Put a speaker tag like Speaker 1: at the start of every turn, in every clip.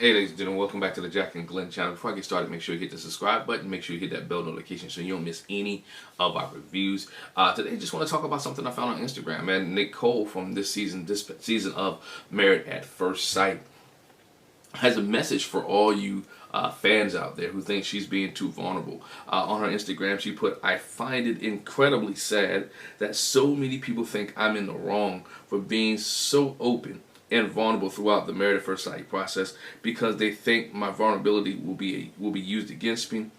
Speaker 1: Hey ladies and gentlemen, welcome back to the Jack and Glenn channel. Before I get started, make sure you hit the subscribe button, make sure you hit that bell notification so you don't miss any of our reviews. Today I just want to talk about something I found on Instagram, man. Nicole from this season of Married at First Sight has a message for all you fans out there who think she's being too vulnerable. On her Instagram, she put, "I find it incredibly sad that so many people think I'm in the wrong for being so open and vulnerable throughout the Married at First Sight process because they think my vulnerability will be used against me."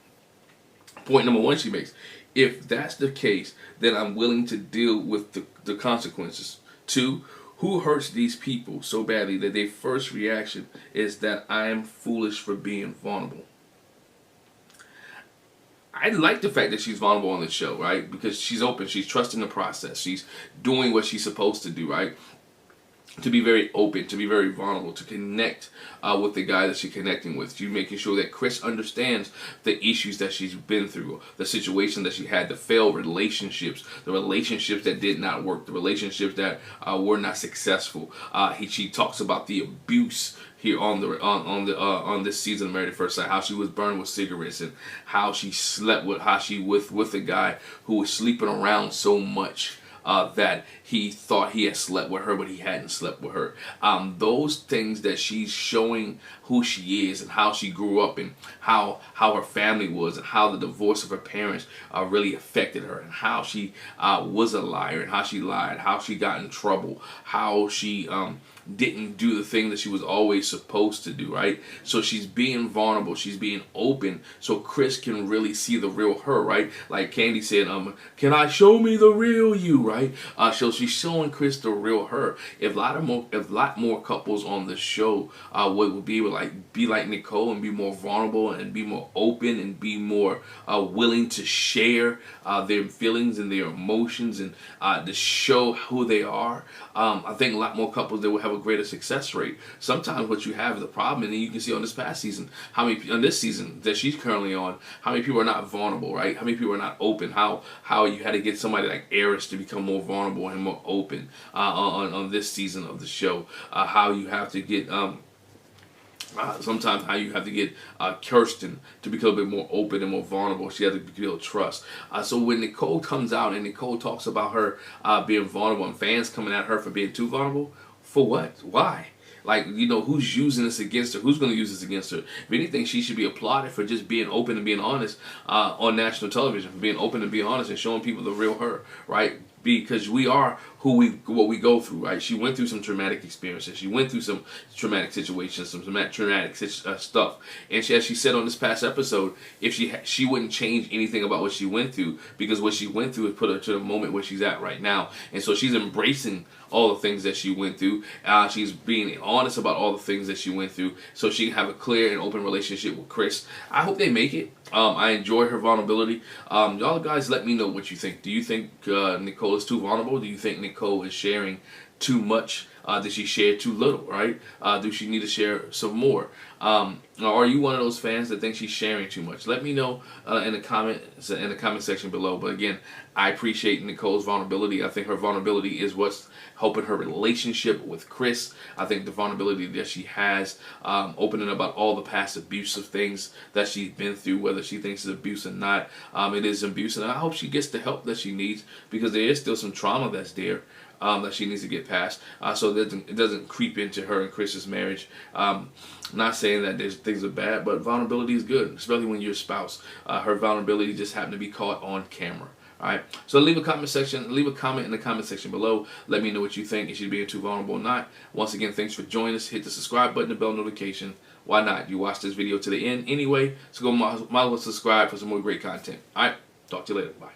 Speaker 1: Point number one she makes, if that's the case, then I'm willing to deal with the consequences. Two, who hurts these people so badly that their first reaction is that I am foolish for being vulnerable? I like the fact that she's vulnerable on the show, right? Because she's open, she's trusting the process, she's doing what she's supposed to do, right? To be very open, to be very vulnerable, to connect with the guy that she's connecting with. She's making sure that Chris understands the issues that she's been through, the situation that she had, the failed relationships, the relationships that did not work, the relationships that were not successful. She talks about the abuse here on this season of Married at First Sight, how she was burned with cigarettes and how she slept with with a guy who was sleeping around so much. That he thought he had slept with her, but he hadn't slept with her. Those things that she's showing who she is and how she grew up and how her family was and how the divorce of her parents really affected her and how she was a liar and how she lied, how she got in trouble, how she didn't do the thing that she was always supposed to do, right? So she's being vulnerable, she's being open so Chris can really see the real her, right? Like Candy said, can I show me the real you, right? So she's showing Chris the real her. If a lot more couples on the show would be like Nicole and be more vulnerable and be more open and be more willing to share their feelings and their emotions and to show who they are, I think a lot more couples that will have a greater success rate. Sometimes what you have is a problem, and then you can see on this past season, on this season that she's currently on, how many people are not vulnerable, right? How many people are not open? How you had to get somebody like Eris to become more vulnerable and more open on this season of the show. How you have to get sometimes how you have to get Kirsten to become a bit more open and more vulnerable. She has to build trust. So when Nicole comes out and Nicole talks about her being vulnerable and fans coming at her for being too vulnerable, for what? Why? Like, you know, who's using this against her? Who's going to use this against her? If anything, she should be applauded for just being open and being honest on national television, for being open and being honest and showing people the real her, right? Because we are what we go through, right? She went through some traumatic experiences. She went through some traumatic situations, some traumatic stuff. And as she said on this past episode, if she wouldn't change anything about what she went through, because what she went through has put her to the moment where she's at right now. And so she's embracing all the things that she went through. She's being honest about all the things that she went through so she can have a clear and open relationship with Chris. I hope they make it. I enjoy her vulnerability. Y'all guys let me know what you think. Do you think Nicole is too vulnerable? Do you think Nicole is sharing too much? Does she share too little, right? Does she need to share some more? Are you one of those fans that think she's sharing too much? Let me know in the comment section below. But again, I appreciate Nicole's vulnerability. I think her vulnerability is what's helping her relationship with Chris. I think the vulnerability that she has, opening about all the past abusive things that she's been through, whether she thinks it's abuse or not, it is abuse. And I hope she gets the help that she needs, because there is still some trauma that's there that she needs to get past, so that it doesn't creep into her and Chris's marriage. Not saying that things are bad, but vulnerability is good, especially when you're a spouse. Her vulnerability just happened to be caught on camera. Alright, so leave a comment in the comment section below. Let me know what you think. Is she being too vulnerable or not? Once again, thanks for joining us. Hit the subscribe button, the bell notification. Why not? You watched this video to the end anyway, so go might as well subscribe for some more great content. Alright, talk to you later. Bye.